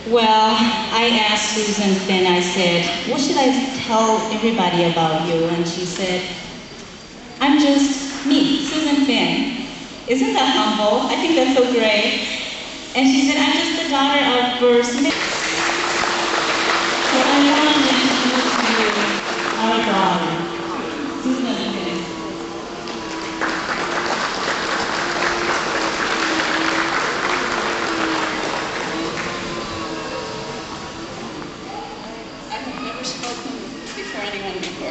Well, I asked Susan Finn, I said, what should I tell everybody about you? And she said, I'm just me, Susan Finn. Isn't that humble? I think that's so great. And she said, I'm just the daughter of first marriage. So I want to introduce you our daughter, Susan Finn.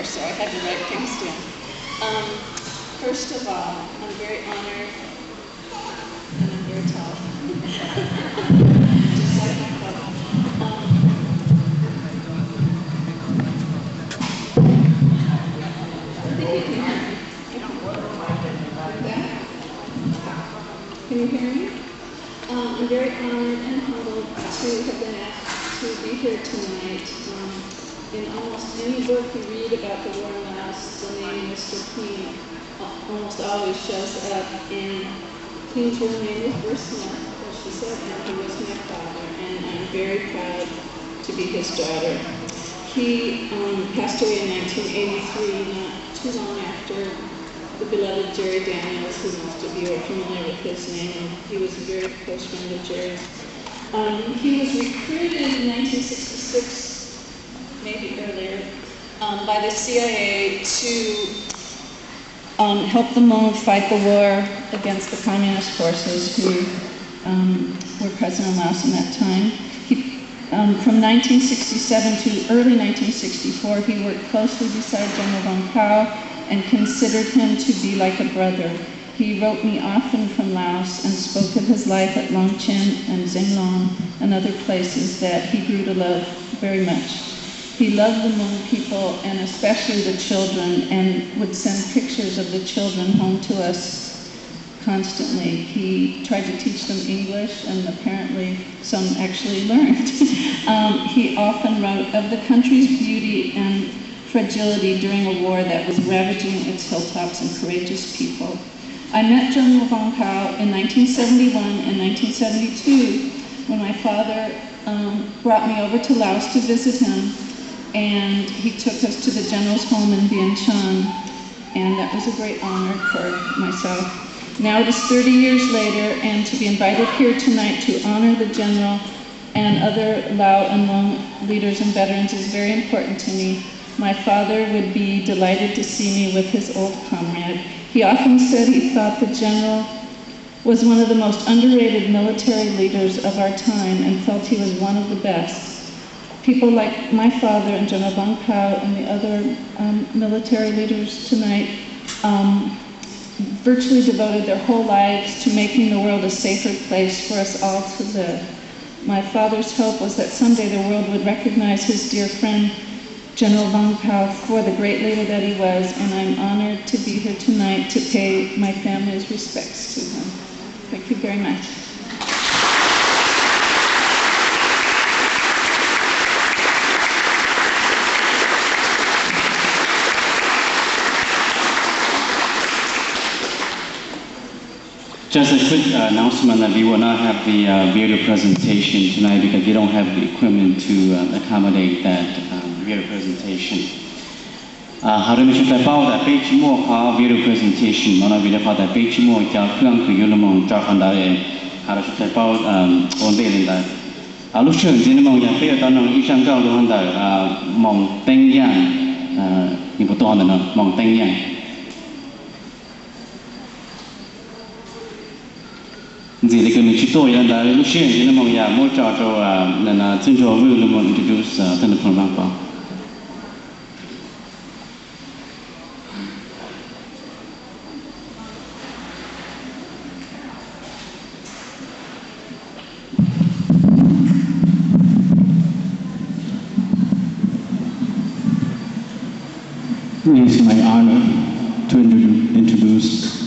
So I had to write things down. First of all, I'm very honored, and I'm very tall. Just like my brother. Can you hear me? I'm very honored and humbled to have been asked to be here tonight. In almost any book you read about the war in Laos, the name Mr. Queen almost always shows up, and Queen's real name is Bruce Smith, as she said, and he was my father, and I'm very proud to be his daughter. He passed away in 1983, not too long after the beloved Jerry Daniels, who most of you are familiar with his name. He was a very close friend of Jerry's. He was recruited in 1966, maybe earlier, by the CIA to help the Hmong fight the war against the communist forces who were present in Laos in that time. From 1967 to early 1964, he worked closely beside General Vang Pao and considered him to be like a brother. He wrote me often from Laos and spoke of his life at Long Chin and Zinglong and other places that he grew to love very much. He loved the Hmong people and especially the children and would send pictures of the children home to us constantly. He tried to teach them English and apparently some actually learned. He often wrote of the country's beauty and fragility during a war that was ravaging its hilltops and courageous people. I met General Vang Pao in 1971 and 1972 when my father brought me over to Laos to visit him, and he took us to the general's home in Vientiane, and that was a great honor for myself. Now it is 30 years later, and to be invited here tonight to honor the general and other Lao and Hmong leaders and veterans is very important to me. My father would be delighted to see me with his old comrade. He often said he thought the general was one of the most underrated military leaders of our time and felt he was one of the best. People like my father and General Vang Pao and the other military leaders tonight virtually devoted their whole lives to making the world a safer place for us all to live. My father's hope was that someday the world would recognize his dear friend, General Vang Pao, for the great leader that he was, and I'm honored to be here tonight to pay my family's respects to him. Thank you very much. Just a quick announcement that we will not have the video presentation tonight because we don't have the equipment to accommodate that video presentation. How do we should about that page more video presentation? One of the about that page more just young to Yulmong, Jafanda, how to should about on building that. I look sure in among your fair done on Ishan Gao Honda, Mong Teng Yang, you put on Mong Teng Yang. The committee and the Lucian in among ya more charge than a central will introduce Senator Vang Pao. It is my honor to introduce